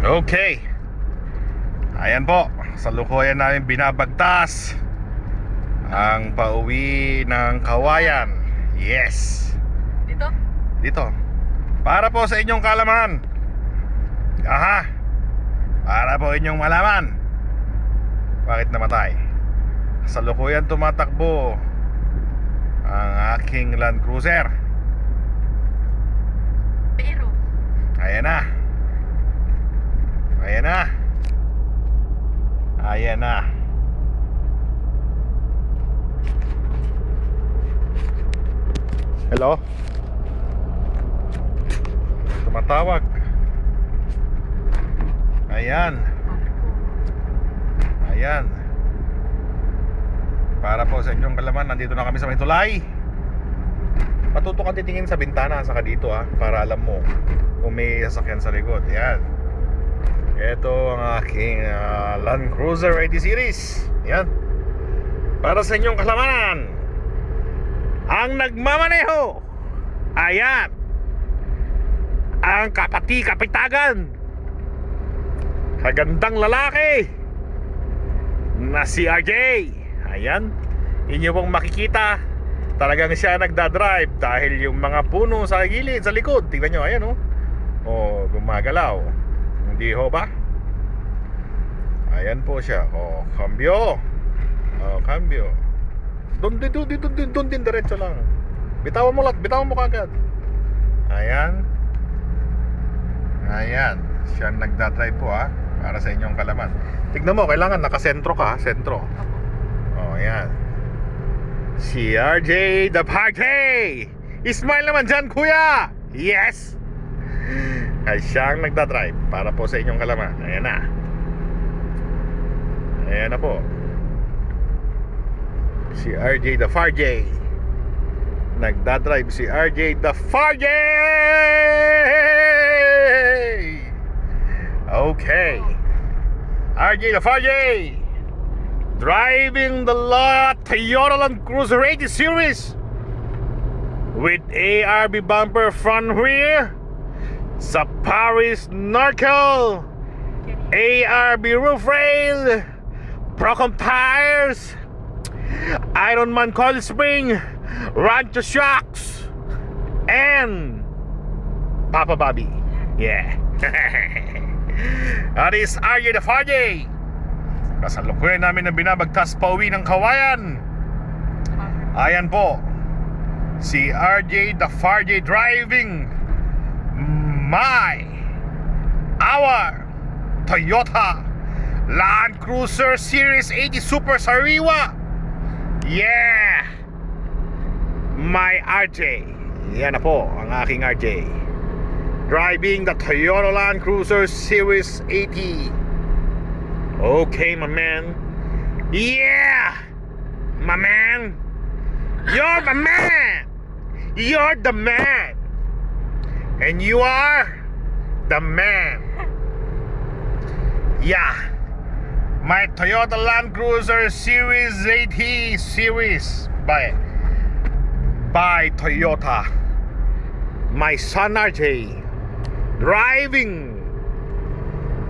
Okay. Ayan po, salukuyan namin binabagtas ang pauwi ng Kawayan. Yes. Dito. Para po sa inyong kalaman. Aha. Para po inyong malaman. Bakit namatay? Salukuyan tumatakbo ang aking Land Cruiser. Pero Ayan na. Ayan na. Ayan na. Hello? Tumatawag. Ayan. Ayan. Para po sa inyong kalaman, nandito na kami sa may tulay. Matuto kang titingin sa bintana saka dito para alam mo kung may sasakyan sa likod. Ayan. Ito ang aking Land Cruiser 80 Series. Yan. Para sa inyong kalamanan, ang nagmamaneho, ayan, ang kapitagan, kagandang lalaki na si RJ. Ayan. Inyo pong makikita, talagang siya nagdadrive dahil yung mga puno sa gilid, sa likod, tingnan nyo, ayan oh, gumagalaw. Hindi ho ba? Ayan po siya. Oh, cambio. Oh, cambio. Doon din diretso lang. Bitawan mo kagad. Ayan. Ayan. Siya nagdadrive po para sa inyong kalaman. Tignan mo, kailangan nakasentro ka, sentro. Oh, ayan. Si RJ the Party. Ismail naman dyan, kuya. Yes. Ay siyang nagdadrive para po sa inyong kalaman. Ayan na. Ayan na po. Si RJ the Farjay. Nagdadrive si RJ the Farjay. Okay. RJ the Farjay driving the Toyota Land Cruiser 80 Series with ARB bumper front rear, sa Paris Narcle, ARB roof rail, Procom tires, Ironman coil spring, Rancho shocks, and Papa Bobby. Yeah. That is RJ the Farjay. Kasalukuyan namin na binabagtas pauwi ng Kawayan. Ayan po, si RJ the Farjay driving our Toyota Land Cruiser Series 80 Super Sariwa. Yeah. My RJ. Yan na po ang aking RJ, driving the Toyota Land Cruiser Series 80. Okay, my man. Yeah, my man. You're the man. You're the man. And you are the man. Yeah. My Toyota Land Cruiser Series 80 Series by Toyota. My son RJ driving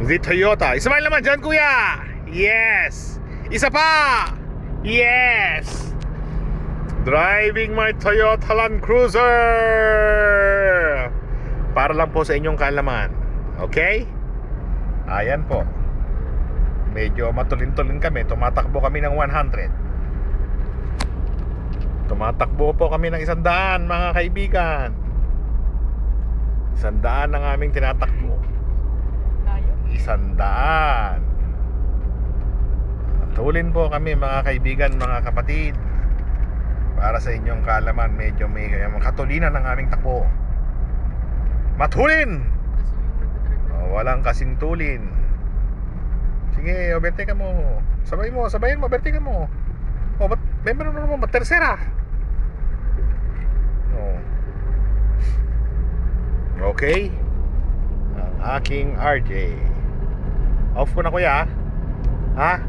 the Toyota. Ismail naman dyan, kuya. Yes. Isa pa. Yes. Driving my Toyota Land Cruiser. Para lang po sa inyong kaalaman. Okay? Ayan po. Medyo matulin-tulin kami. Tumatakbo kami ng 100. Tumatakbo po kami ng 100, mga kaibigan. 100 ang aming tinatakbo. 100. Tulin po kami, mga kaibigan, mga kapatid. Para sa inyong kaalaman, medyo may katulinan ng aming takbo. Matulin! Walang kasing tulin. Sige, overtake mo. Sabayin mo, overtake mo. Ba't meron naman tercera? Okay. Ang aking RJ. Off ko na, kuya. Ha?